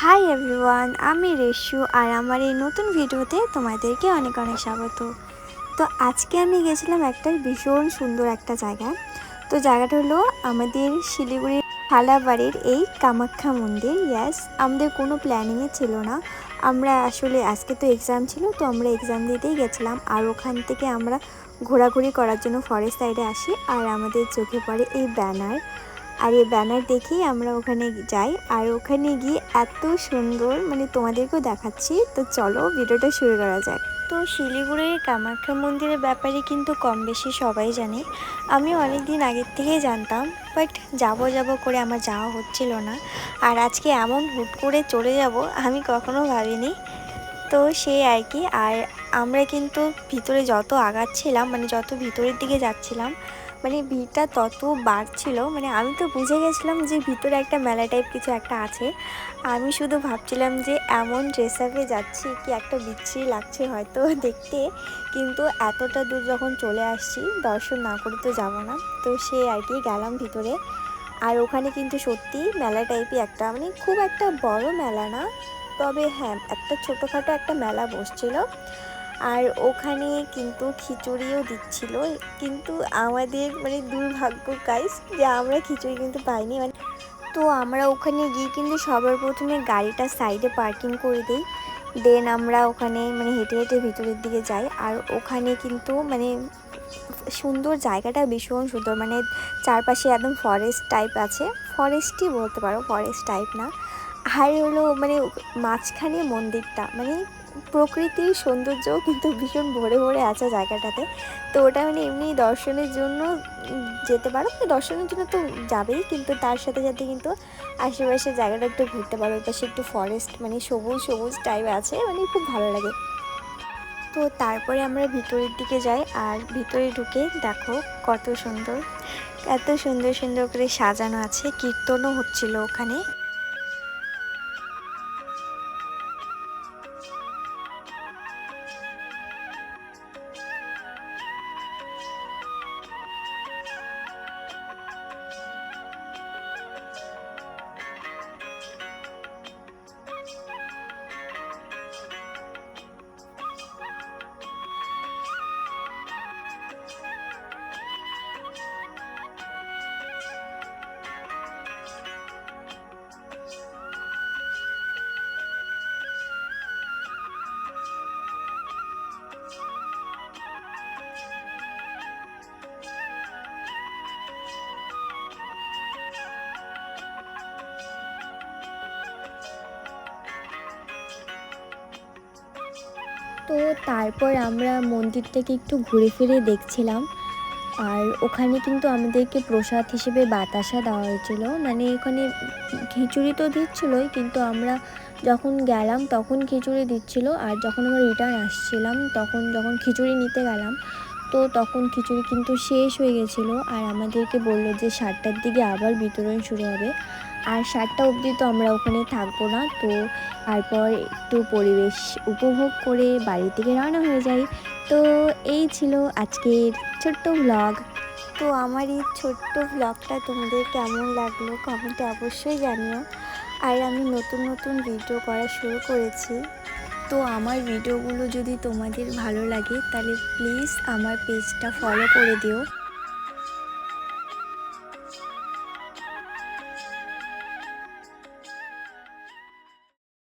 Hi everyone, আমি রেশু আর আমার এই নতুন ভিডিওতে তোমাদেরকে অনেক অনেক স্বাগত। তো আজকে আমি গেছিলাম একটা ভীষণ সুন্দর একটা জায়গায়। তো জায়গাটা হলো আমাদের শিলিগুড়ির হালাবাড়ির এই কামাখ্যা মন্দির। ইয়াস, আমাদের কোনো প্ল্যানিংয়ে ছিল না। আমরা আসলে আজকে তো এক্সাম ছিল, তো আমরা এক্সাম দিতেই গেছিলাম। আর ওখান থেকে আমরা ঘোরাঘুরি করার জন্য ফরেস্ট সাইডে আসি, আর আমাদের চোখে পড়ে এই ব্যানার। আর এই ব্যানার দেখেই আমরা ওখানে যাই, আর ওখানে গিয়ে এত সুন্দর, তোমাদেরকেও দেখাচ্ছি। তো চলো ভিডিওটা শুরু করা যাক। তো শিলিগুড়ির কামাখ্যা মন্দিরের ব্যাপারে কিন্তু কম বেশি সবাই জানে। আমি অনেক দিন আগের থেকেই জানতাম, বাট যাব করে আমার যাওয়া হচ্ছিল না। আর আজকে এমন হুট করে চলে যাব আমি কখনো ভাবিনি। তো সেই আর কি। আর আমরা কিন্তু ভিতরে যত আগাচ্ছিলাম, যত ভিতরের দিকে যাচ্ছিলাম, ভিড়টা তত বাড়ছিল। আমি তো বুঝে গেছিলাম যে ভিতরে একটা মেলা টাইপ কিছু একটা আছে। আমি শুধু ভাবছিলাম যে এমন ড্রেস আপে যাচ্ছি কি একটা বিচ্ছিরি লাগছে হয়তো দেখতে, কিন্তু এতটা দূর যখন চলে আসছি দর্শন না করে তো যাব না। তো সে আর কি গেলাম ভিতরে। আর ওখানে কিন্তু সত্যি মেলা টাইপই একটা, খুব একটা বড় মেলা না, তবে হ্যাঁ একটা ছোটোখাটো একটা মেলা বসছিল। আর ওখানে কিন্তু খিচুড়িও দিচ্ছিল, কিন্তু আমাদের দুর্ভাগ্য গাইস যে আমরা খিচুড়ি কিন্তু পাইনি। তো আমরা ওখানে গিয়ে কিন্তু সবার প্রথমে গাড়িটা সাইডে পার্কিং করে দিই। দেন আমরা ওখানে হেঁটে হেঁটে ভিতরের দিকে যাই। আর ওখানে কিন্তু সুন্দর, জায়গাটা ভীষণ সুন্দর, চারপাশে একদম ফরেস্ট টাইপ আছে। ফরেস্টই বলতে পারো, ফরেস্ট টাইপ না। আর হলো মাঝখানে মন্দিরটা, প্রকৃতির সৌন্দর্যও কিন্তু ভীষণ ভরে ভরে আছে জায়গাটাতে। তো ওটা এমনি দর্শনের জন্য যেতে পারো, দর্শনের জন্য তো যাবেই, কিন্তু তার সাথে সাথে কিন্তু আশেপাশে জায়গাটা একটু ঘুরতে পারো। ওই পাশে একটু ফরেস্ট, সবুজ সবুজ টাইপ আছে, খুব ভালো লাগে। তো তারপরে আমরা ভিতরের দিকে যাই, আর ভিতরে ঢুকে দেখো কত সুন্দর, এত সুন্দর সুন্দর করে সাজানো আছে, কীর্তনও হচ্ছিল ওখানে। তো তারপর আমরা মন্দিরটাকে একটু ঘুরে ফিরে দেখছিলাম। আর ওখানে কিন্তু আমাদেরকে প্রসাদ হিসেবে বাতাসা দেওয়া হয়েছিল, ওখানে খিচুড়ি তো দিচ্ছিলোই, কিন্তু আমরা যখন গেলাম তখন খিচুড়ি দিচ্ছিল। আর যখন আমরা রিটার্ন আসছিলাম, তখন যখন খিচুড়ি নিতে গেলাম, তো তখন খিচুড়ি কিন্তু শেষ হয়ে গেছিলো। আর আমাদেরকে বললো যে 7টার দিকে আবার বিতরণ শুরু হবে। আর 7টা অবধি তো আমরা ওখানে থাকবো না। তো তারপর একটু পরিবেশ উপভোগ করে বাড়ি থেকে রওনা হয়ে যাই। তো এই ছিল আজকের ছোট্ট ভ্লগ। তো আমার এই ছোট্ট ভ্লগটা তোমাদের কেমন লাগলো কমেন্টে অবশ্যই জানিও। আর আমি নতুন নতুন ভিডিও করা শুরু করেছি। তো আমার ভিডিওগুলো যদি তোমাদের ভালো লাগে তাহলে প্লিজ আমার পেজটা ফলো করে দিও।